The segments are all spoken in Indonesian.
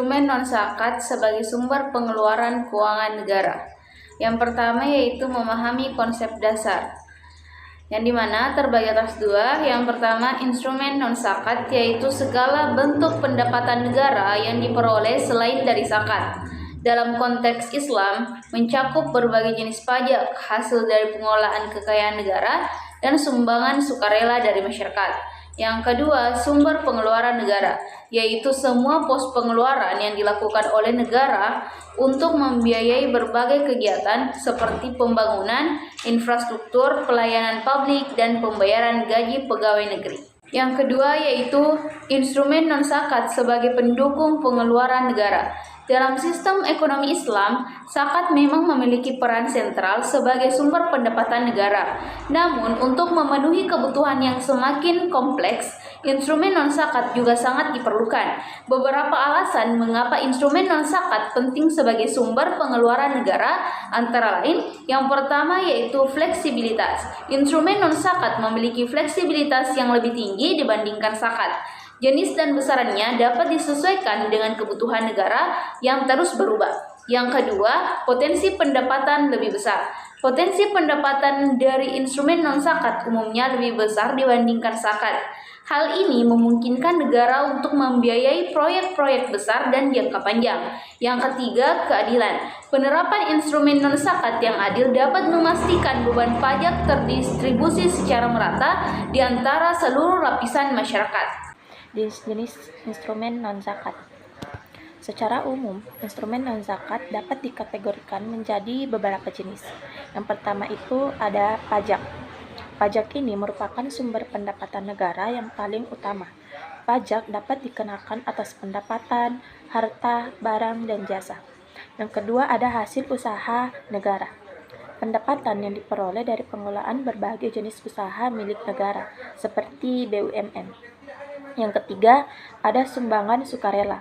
instrumen non-zakat sebagai sumber pengeluaran keuangan negara. Yang pertama yaitu memahami konsep dasar, yang dimana terbagi atas dua. Yang pertama, instrumen non-zakat, yaitu segala bentuk pendapatan negara yang diperoleh selain dari zakat. Dalam konteks Islam, mencakup berbagai jenis pajak, hasil dari pengelolaan kekayaan negara, dan sumbangan sukarela dari masyarakat. Yang kedua, sumber pengeluaran negara, yaitu semua pos pengeluaran yang dilakukan oleh negara untuk membiayai berbagai kegiatan seperti pembangunan, infrastruktur, pelayanan publik, dan pembayaran gaji pegawai negeri. Yang kedua yaitu instrumen non-zakat sebagai pendukung pengeluaran negara. Dalam sistem ekonomi Islam, zakat memang memiliki peran sentral sebagai sumber pendapatan negara. Namun, untuk memenuhi kebutuhan yang semakin kompleks, instrumen non-zakat juga sangat diperlukan. Beberapa alasan mengapa instrumen non-zakat penting sebagai sumber pengeluaran negara antara lain, yang pertama yaitu fleksibilitas. Instrumen non-zakat memiliki fleksibilitas yang lebih tinggi dibandingkan zakat. Jenis dan besarannya dapat disesuaikan dengan kebutuhan negara yang terus berubah. Yang kedua, potensi pendapatan lebih besar. Potensi pendapatan dari instrumen non-zakat umumnya lebih besar dibandingkan zakat. Hal ini memungkinkan negara untuk membiayai proyek-proyek besar dan jangka panjang. Yang ketiga, keadilan. Penerapan instrumen non-zakat yang adil dapat memastikan beban pajak terdistribusi secara merata di antara seluruh lapisan masyarakat. Jenis instrumen non-zakat. Secara umum, instrumen non-zakat dapat dikategorikan menjadi beberapa jenis. Yang pertama itu ada pajak. Pajak ini merupakan sumber pendapatan negara yang paling utama. Pajak dapat dikenakan atas pendapatan, harta, barang, dan jasa. Yang kedua ada hasil usaha negara. Pendapatan yang diperoleh dari pengelolaan berbagai jenis usaha milik negara, seperti BUMN. Yang ketiga, ada sumbangan sukarela.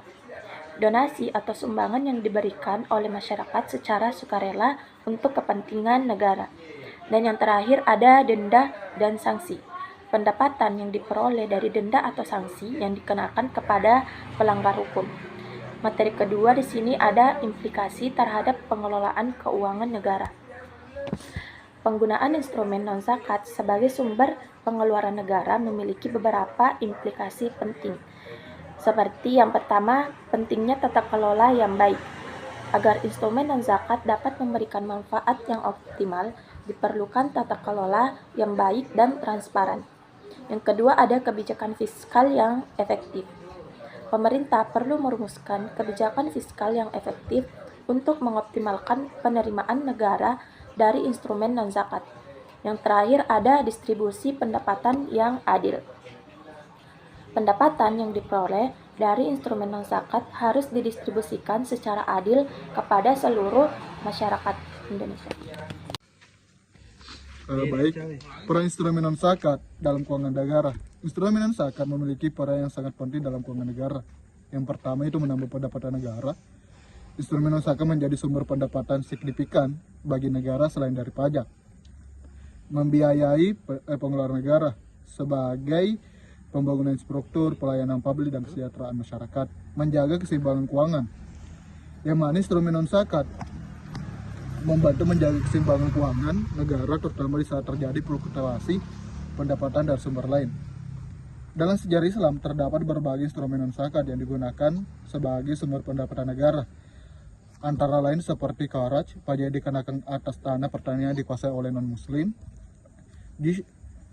Donasi atau sumbangan yang diberikan oleh masyarakat secara sukarela untuk kepentingan negara. Dan yang terakhir ada denda dan sanksi. Pendapatan yang diperoleh dari denda atau sanksi yang dikenakan kepada pelanggar hukum. Materi kedua di sini ada implikasi terhadap pengelolaan keuangan negara. Penggunaan instrumen non-zakat sebagai sumber pengeluaran negara memiliki beberapa implikasi penting. Seperti yang pertama, pentingnya tata kelola yang baik. Agar instrumen non-zakat dapat memberikan manfaat yang optimal, diperlukan tata kelola yang baik dan transparan. Yang kedua, ada kebijakan fiskal yang efektif. Pemerintah perlu merumuskan kebijakan fiskal yang efektif untuk mengoptimalkan penerimaan negara dari instrumen non-zakat. Yang terakhir ada distribusi pendapatan yang adil. Pendapatan yang diperoleh dari instrumen non-zakat harus didistribusikan secara adil kepada seluruh masyarakat Indonesia. Baik, peran instrumen non-zakat dalam keuangan negara. Instrumen non-zakat memiliki peran yang sangat penting dalam keuangan negara. Yang pertama itu menambah pendapatan negara. Instrumen non-zakat menjadi sumber pendapatan signifikan bagi negara selain dari pajak. Membiayai pengeluaran negara sebagai pembangunan struktur, pelayanan publik, dan kesejahteraan masyarakat. Menjaga keseimbangan keuangan. Yang mana instrumen non-zakat membantu menjaga keseimbangan keuangan negara, terutama di saat terjadi fluktuasi pendapatan dari sumber lain. Dalam sejarah Islam terdapat berbagai instrumen non-zakat yang digunakan sebagai sumber pendapatan negara. Antara lain seperti kharaj, pajak yang dikenakan atas tanah pertanian dikuasai oleh non-muslim.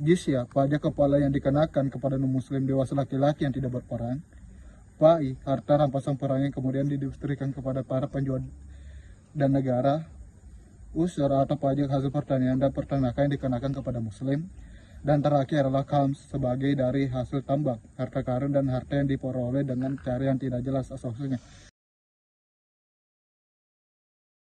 Jizya, pajak kepala yang dikenakan kepada non-muslim dewasa laki-laki yang tidak berperang. Pai, harta rampasan perang yang kemudian didistribusikan kepada para penjual dan negara. Usur atau pajak hasil pertanian dan peternakan yang dikenakan kepada muslim. Dan terakhir adalah khams, sebagai dari hasil tambak, harta karun dan harta yang diperoleh dengan cara yang tidak jelas asal-usulnya.